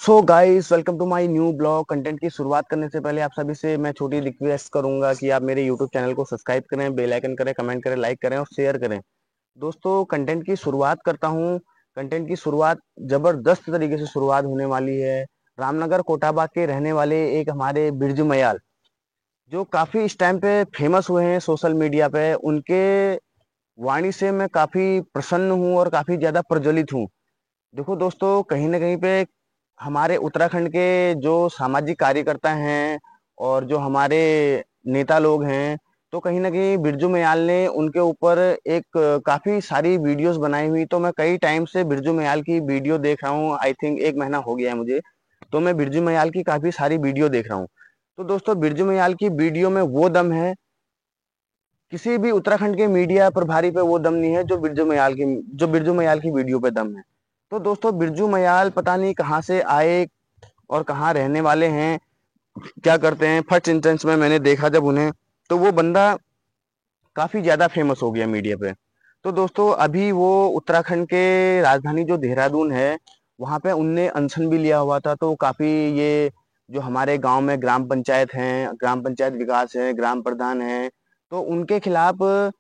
So guys, welcome to my new blog. Content की शुरुआत करने से पहले आप सभी से मैं छोटी रिक्वेस्ट करूंगा कि आप मेरे यूट्यूब चैनल को सब्सक्राइब करें, बेल आइकन करें, कमेंट करें, लाइक करें और शेयर करें। दोस्तों, कंटेंट की शुरुआत करता हूं। कंटेंट की शुरुआत जबरदस्त तरीके से शुरुआत होने वाली है। रामनगर कोटाबा के रहने वाले एक हमारे बिरजू मयाल, जो काफी इस टाइम पे फेमस हुए हैं सोशल मीडिया पे, उनके वाणी से मैं काफी प्रसन्न हूँ और काफी ज्यादा प्रज्वलित हूँ। देखो दोस्तों, कहीं ना कहीं पे हमारे उत्तराखंड के जो सामाजिक कार्यकर्ता हैं और जो हमारे नेता लोग हैं, तो कहीं ना कहीं बिरजू मयाल ने उनके ऊपर एक काफी सारी वीडियोस बनाई हुई। तो मैं कई टाइम से बिरजू मयाल की वीडियो देख रहा हूँ। आई थिंक 1 महीना हो गया है मुझे। तो मैं बिरजू मयाल की काफी सारी वीडियो देख रहा हूँ। तो दोस्तों, बिरजू मयाल की वीडियो में वो दम है, किसी भी उत्तराखंड के मीडिया प्रभारी पे वो दम नहीं है जो बिरजू मयाल की वीडियो पे दम है। तो दोस्तों, बिरजू मयाल पता नहीं कहाँ से आए और कहाँ रहने वाले हैं, क्या करते हैं। फर्स्ट इंस्टेंस में मैंने देखा जब उन्हें, तो वो बंदा काफी ज्यादा फेमस हो गया मीडिया पे। तो दोस्तों, अभी वो उत्तराखंड के राजधानी जो देहरादून है, वहां पे उनने अनशन भी लिया हुआ था। तो काफी ये जो हमारे गांव में ग्राम पंचायत हैं, ग्राम पंचायत विकास है, ग्राम प्रधान है, तो उनके खिलाफ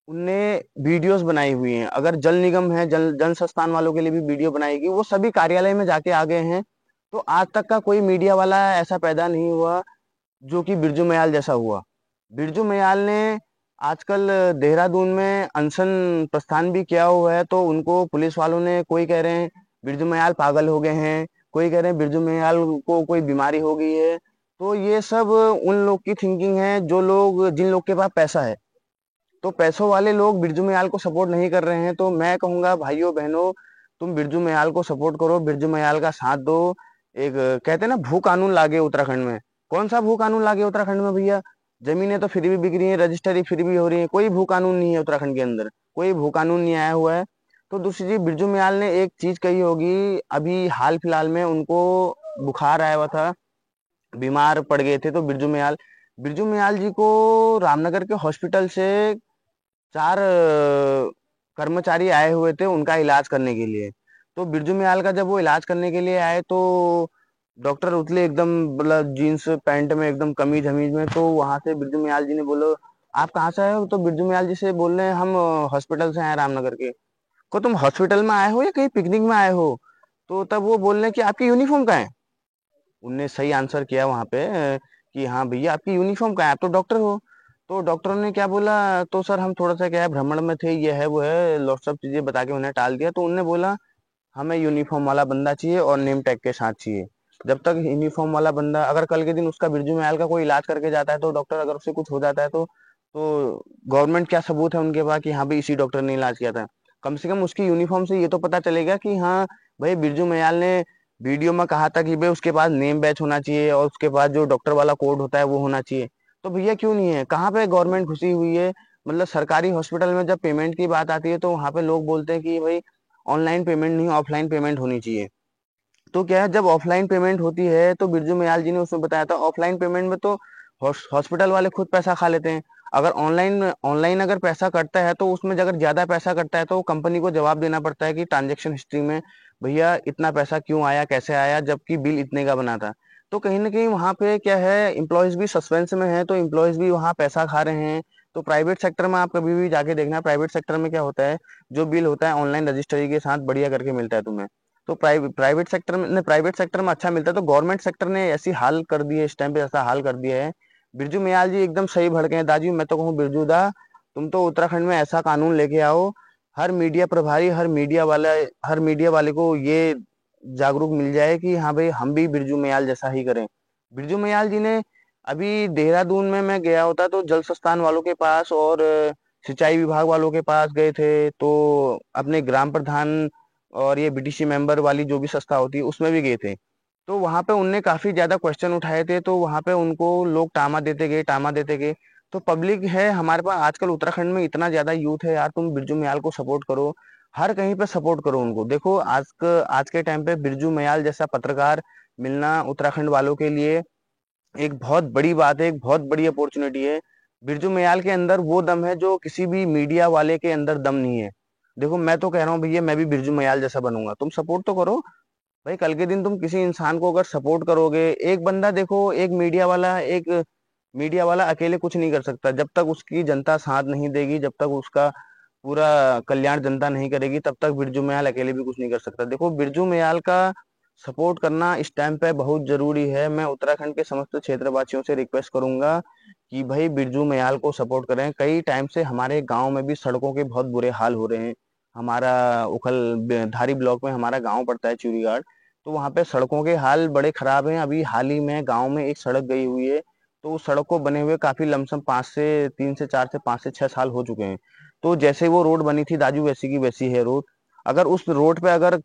उनने वीडियोस बनाई हुई हैं। अगर जल निगम है, जल जन संस्थान वालों के लिए भी वीडियो बनाएगी। वो सभी कार्यालय में जाके आ गए हैं। तो आज तक का कोई मीडिया वाला ऐसा पैदा नहीं हुआ जो कि बिरजू मयाल जैसा हुआ। बिरजू मयाल ने आजकल देहरादून में अनशन प्रस्थान भी किया हुआ है। तो उनको पुलिस वालों ने, कोई कह रहे हैं बिरजू मयाल पागल हो गए हैं, कोई कह रहे हैं बिरजू मयाल को कोई बीमारी हो गई है। तो ये सब उन लोग की थिंकिंग है, जिन लोग के पास पैसा है। तो पैसों वाले लोग बिरजू मयाल को सपोर्ट नहीं कर रहे हैं। तो मैं कहूंगा भाइयों बहनों, तुम बिरजू मयाल को सपोर्ट करो, बिरजू मयाल का साथ दो। एक कहते हैं ना, भू कानून लागे उत्तराखंड में। कौन सा भू कानून लागे उत्तराखंड में भैया? जमीनें तो फिर भी बिक रही है, रजिस्ट्री फिर भी हो रही है। कोई भू कानून नहीं है उत्तराखंड के अंदर, कोई भू कानून नहीं आया हुआ है। तो दूसरी चीज, बिरजू मयाल ने एक चीज कही होगी, अभी हाल फिलहाल में उनको बुखार आया हुआ था, बीमार पड़ गए थे। तो बिरजू मयाल जी को रामनगर के हॉस्पिटल से 4 कर्मचारी आए हुए थे उनका इलाज करने के लिए। तो बिरजू मियाल का जब वो इलाज करने के लिए आए, तो डॉक्टर उतले एकदम, मतलब जीन्स पैंट में, एकदम कमीज हमीज में। तो वहां से बिरजू मियाल जी ने बोलो, आप कहाँ से आए हो? तो बिरजू मियाल जी से बोल रहे हैं, हम हॉस्पिटल से आए रामनगर के। को तुम हॉस्पिटल में आए हो या कहीं पिकनिक में आए हो? तो तब वो बोल रहे हैं कि आपकी यूनिफॉर्म कहाँ है। उनने सही आंसर किया वहां पे, कि हाँ भैया, आपकी यूनिफॉर्म कहाँ है, आप तो डॉक्टर हो। तो डॉक्टरों ने क्या बोला, तो सर हम थोड़ा सा क्या है, भ्रमण में थे, ये है वो है, लॉट सब चीजें बता के उन्हें टाल दिया। तो उनने बोला, हमें यूनिफॉर्म वाला बंदा चाहिए और नेम टैग के साथ चाहिए। जब तक यूनिफॉर्म वाला बंदा, अगर कल के दिन उसका बिरजू महल का कोई इलाज करके जाता है, तो डॉक्टर अगर उससे कुछ हो जाता है, तो गवर्नमेंट क्या सबूत है उनके पास कि हाँ भाई इसी डॉक्टर ने इलाज किया था? कम से कम उसकी यूनिफॉर्म से ये तो पता चलेगा कि हाँ भाई, बिरजू मयाल ने वीडियो में कहा था कि भाई उसके पास नेम बैच होना चाहिए और उसके पास जो डॉक्टर वाला कोड होता है वो होना चाहिए। तो भैया क्यों नहीं है? कहाँ पे गवर्नमेंट घुसी हुई है? मतलब सरकारी हॉस्पिटल में जब पेमेंट की बात आती है, तो वहां पे लोग बोलते हैं कि भाई ऑनलाइन पेमेंट नहीं, ऑफलाइन पेमेंट होनी चाहिए। तो क्या है, जब ऑफलाइन पेमेंट होती है, तो बिरजू मयाल जी ने उसमें बताया था, ऑफलाइन पेमेंट में तो हॉस्पिटल वाले खुद पैसा खा लेते हैं। अगर ऑनलाइन ऑनलाइन अगर पैसा कटता है, तो उसमें अगर ज्यादा पैसा कटता है, तो कंपनी को जवाब देना पड़ता है कि ट्रांजेक्शन हिस्ट्री में भैया इतना पैसा क्यों आया, कैसे आया, जबकि बिल इतने का बना था। तो कहीं ना कहीं वहां पे क्या है, इम्प्लॉयज भी सस्पेंस में है, तो इम्प्लॉयज भी वहां पैसा खा रहे हैं। तो प्राइवेट सेक्टर में आप कभी भी जाके देखना, प्राइवेट सेक्टर में क्या होता है, जो बिल होता है ऑनलाइन रजिस्ट्री के साथ बढ़िया करके मिलता है तुम्हें। तो प्राइवेट सेक्टर में अच्छा मिलता है। तो गवर्नमेंट सेक्टर ने ऐसी हाल कर दी है, इस टाइम पे ऐसा हाल कर दिया है। बिरजू मयाल जी एकदम सही भड़के हैं दाजी। मैं तो कहूँ बिरजू दा, तुम तो उत्तराखंड में ऐसा कानून लेके आओ, हर मीडिया प्रभारी, हर मीडिया वाले को ये जागरूक मिल जाए कि हाँ भाई, हम भी बिरजू मयाल जैसा ही करें। बिरजू मयाल जी ने, अभी देहरादून में मैं गया होता तो जल संस्थान वालों के पास और सिंचाई विभाग वालों के पास गए थे, तो अपने ग्राम प्रधान और ये बीडीसी मेंबर वाली जो भी संस्था होती है उसमें भी गए थे। तो वहां पे उनने काफी ज्यादा क्वेश्चन उठाए थे। तो वहां पे उनको लोग टामा देते गए। तो पब्लिक है हमारे पास आजकल उत्तराखंड में, इतना ज्यादा यूथ है यार, तुम बिरजू मयाल को सपोर्ट करो, हर कहीं पे सपोर्ट करो उनको। देखो, आज के टाइम पे बिरजू मयाल जैसा पत्रकार मिलना उत्तराखंड वालों के लिए एक बहुत बड़ी बात है, एक बहुत बड़ी अपॉर्चुनिटी है। बिरजू मयाल के अंदर वो दम है जो किसी भी मीडिया वाले के अंदर दम नहीं है। देखो, मैं तो कह रहा हूँ भैया, मैं भी बिरजू मयाल जैसा बनूंगा, तुम सपोर्ट तो करो। भाई कल के दिन तुम किसी इंसान को अगर सपोर्ट करोगे, एक बंदा देखो, एक मीडिया वाला अकेले कुछ नहीं कर सकता। जब तक उसकी जनता साथ नहीं देगी, जब तक उसका पूरा कल्याण जनता नहीं करेगी, तब तक बिरजू मयाल अकेले भी कुछ नहीं कर सकता। देखो बिरजू मयाल का सपोर्ट करना इस टाइम पे बहुत जरूरी है। मैं उत्तराखंड के समस्त क्षेत्रवासियों से रिक्वेस्ट करूंगा कि भाई बिरजू मयाल को सपोर्ट करें। कई टाइम से हमारे गांव में भी सड़कों के बहुत बुरे हाल हो रहे हैं। हमारा धारी ब्लॉक में हमारा गांव पड़ता है चूड़ीगाड़। तो वहां पे सड़कों के हाल बड़े खराब हैं। अभी हाल ही में गांव में एक सड़क गई हुई है। तो उस सड़क को बने हुए काफी लमसम 5 से 4 से 5 से 6 साल हो चुके हैं। तो जैसे वो रोड बनी थी दाजू, वैसी की वैसी है रोड। अगर उस रोड पे अगर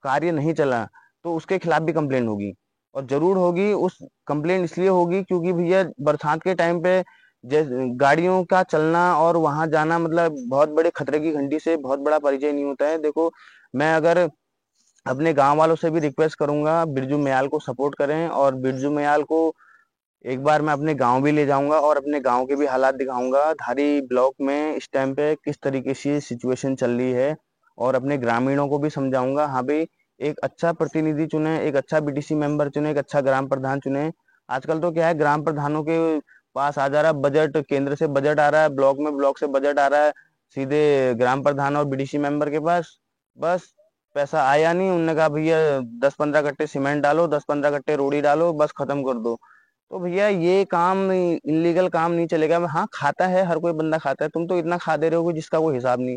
कार्य नहीं चला तो उसके खिलाफ भी कंप्लेंट होगी, और जरूर होगी। उस कंप्लेंट इसलिए होगी क्योंकि भैया बरसात के टाइम पे जैसे गाड़ियों का चलना और वहां जाना, मतलब बहुत बड़े खतरे की घंटी से बहुत बड़ा परिचय नहीं होता है। देखो मैं अगर अपने गांव वालों से भी रिक्वेस्ट करूंगा, बिरजू मयाल को सपोर्ट करें। और बिरजू मयाल को एक बार मैं अपने गांव भी ले जाऊंगा और अपने गांव के भी हालात दिखाऊंगा, धारी ब्लॉक में इस टाइम पे किस तरीके से सिचुएशन चल रही है। और अपने ग्रामीणों को भी समझाऊंगा, हाँ भाई एक अच्छा प्रतिनिधि चुने, एक अच्छा बीडीसी मेंबर चुने, एक अच्छा ग्राम प्रधान चुने। आजकल तो क्या है, ग्राम प्रधानों के पास आ जा रहा है बजट, केंद्र से बजट आ रहा है, ब्लॉक में ब्लॉक से बजट आ रहा है, सीधे ग्राम प्रधान और बीडीसी मेंबर के पास बस पैसा आया नहीं, उनने कहा भैया 10-15 कट्टे सीमेंट डालो, 10-15 कट्टे रोड़ी डालो, बस खत्म कर दो। तो भैया ये काम इलीगल काम नहीं चलेगा। हाँ खाता है, हर कोई बंदा खाता है, तुम तो इतना खा दे रहे हो कि जिसका कोई हिसाब नहीं।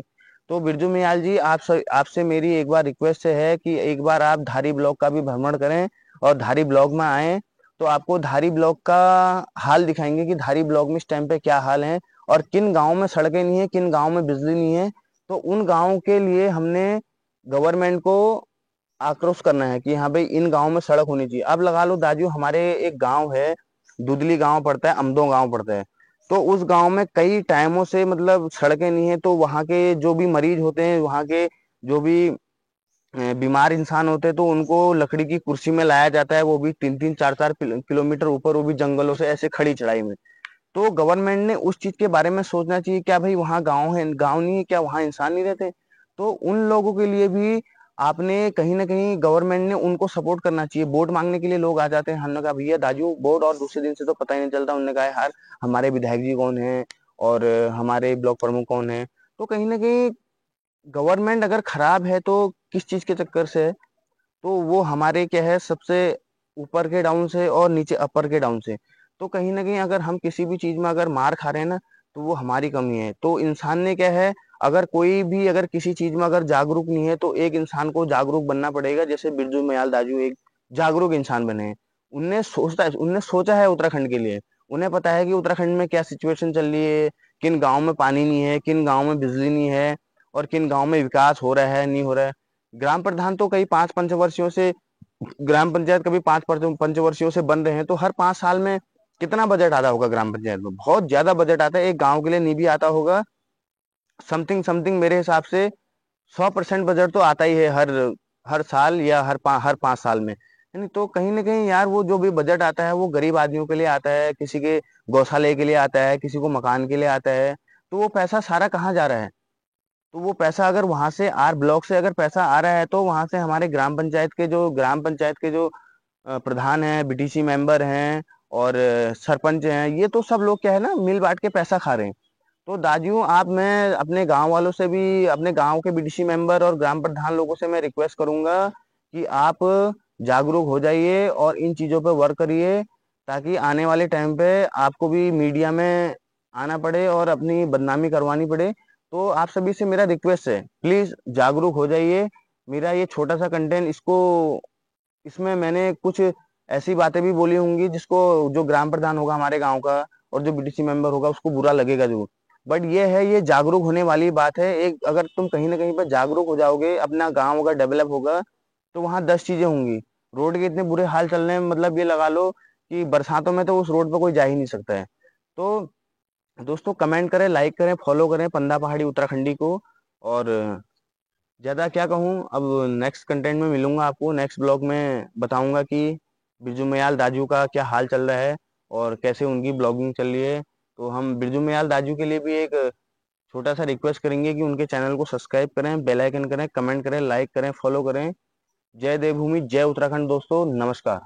तो बिरजू मियाल जी, आपसे मेरी एक बार रिक्वेस्ट है कि एक बार आप धारी ब्लॉक का भी भ्रमण करें और धारी ब्लॉक में आए। तो आपको धारी ब्लॉक का हाल दिखाएंगे कि धारी ब्लॉक में इस टाइम पे क्या हाल है, और किन गाँव में सड़कें नहीं है, किन गाँव में बिजली नहीं है। तो उन गाँव के लिए हमने गवर्नमेंट को आक्रोश करना है कि हाँ भाई इन गांव में सड़क होनी चाहिए। अब लगा लो दाजू, हमारे एक गांव है, दुदली गांव पड़ता है, अमदो गांव पड़ता है। तो उस गांव में कई टाइमों से मतलब सड़कें नहीं है। तो वहाँ के जो भी मरीज होते हैं, वहाँ के जो भी बीमार इंसान होते हैं, तो उनको लकड़ी की कुर्सी में लाया जाता है, वो भी 3-3 4-4 किलोमीटर ऊपर, वो भी जंगलों से ऐसे खड़ी चढ़ाई में। तो गवर्नमेंट ने उस चीज के बारे में सोचना चाहिए, क्या भाई वहाँ गांव है, गांव नहीं है क्या, वहाँ इंसान नहीं रहते? तो उन लोगों के लिए भी आपने कहीं ना कहीं गवर्नमेंट ने उनको सपोर्ट करना चाहिए। वोट मांगने के लिए लोग आ जाते हैं, हमने कहा भैया दाजू वोट, और दूसरे दिन से तो पता ही नहीं चलता। उन्होंने कहा यार हमारे विधायक जी कौन है और हमारे ब्लॉक प्रमुख कौन है। तो कहीं ना कहीं गवर्नमेंट अगर खराब है तो किस चीज के चक्कर से है? तो वो हमारे क्या है, सबसे ऊपर के डाउन से और नीचे अपर के डाउन से। तो कहीं ना कहीं अगर हम किसी भी चीज में अगर मार खा रहे हैं ना, तो वो हमारी कमी है। तो इंसान ने क्या है, अगर कोई भी अगर किसी चीज में अगर जागरूक नहीं है, तो एक इंसान को जागरूक बनना पड़ेगा। जैसे बिरजू मयाल दाजू एक जागरूक इंसान बने हैं। उनने सोचा है उत्तराखंड के लिए। उन्हें पता है कि उत्तराखंड में क्या सिचुएशन चल रही है, किन गाँव में पानी नहीं है, किन गाँव में बिजली नहीं है, और किन गाँव में विकास हो रहा है नहीं हो रहा है। ग्राम प्रधान तो कई 5 पंचवर्षीयों से, ग्राम पंचायत कभी 5 पंचवर्षीयों से बन रहे हैं। तो हर 5 साल में कितना बजट आता होगा ग्राम पंचायत में? बहुत ज्यादा बजट आता है। एक गांव के लिए नहीं भी आता होगा, समथिंग समथिंग मेरे हिसाब से 100% बजट तो आता ही है हर हर साल, या हर 5 साल में। यानी तो कहीं ना कहीं यार वो जो भी बजट आता है वो गरीब आदमियों के लिए आता है, किसी के गौशाले के लिए आता है, किसी को मकान के लिए आता है। तो वो पैसा सारा कहाँ जा रहा है? तो वो पैसा अगर वहां से आर ब्लॉक से अगर पैसा आ रहा है, तो वहां से हमारे ग्राम पंचायत के जो प्रधान हैं, बीटीसी मेंबर हैं, और सरपंच हैं, ये तो सब लोग क्या है ना, मिल बांट के पैसा खा रहे हैं। तो दादियों आप, मैं अपने गांव वालों से भी, अपने गांव के बीडीसी मेंबर और ग्राम प्रधान लोगों से मैं रिक्वेस्ट करूंगा कि आप जागरूक हो जाइए और इन चीजों पे वर्क करिए, ताकि आने वाले टाइम पे आपको भी मीडिया में आना पड़े और अपनी बदनामी करवानी पड़े। तो आप सभी से मेरा रिक्वेस्ट है, प्लीज जागरूक हो जाइए। मेरा ये छोटा सा कंटेंट, इसमें मैंने कुछ ऐसी बातें भी बोली होंगी जिसको जो ग्राम प्रधान होगा हमारे गांव का और जो बीडीसी मेंबर होगा उसको बुरा लगेगा जरूर। बट ये है, ये जागरूक होने वाली बात है। एक अगर तुम कहीं ना कहीं पर जागरूक हो जाओगे, अपना गांव अगर डेवलप होगा, तो वहाँ 10 चीजें होंगी। रोड के इतने बुरे हाल चल रहे हैं, मतलब ये लगा लो कि बरसातों में तो उस रोड पर कोई जा ही नहीं सकता है। तो दोस्तों कमेंट करें, लाइक करें, फॉलो करें पंदा पहाड़ी उत्तराखंडी को। और ज्यादा क्या कहूँ, अब नेक्स्ट कंटेंट में मिलूंगा आपको, नेक्स्ट ब्लॉग में बताऊंगा कि बिरजू मयाल दाजू का क्या हाल चल रहा है और कैसे उनकी ब्लॉगिंग चल रही है। तो हम बिरजू मयाल दाजू के लिए भी एक छोटा सा रिक्वेस्ट करेंगे कि उनके चैनल को सब्सक्राइब करें, बेल आइकन करें, कमेंट करें, लाइक करें, फॉलो करें। जय देवभूमि, जय उत्तराखंड दोस्तों, नमस्कार।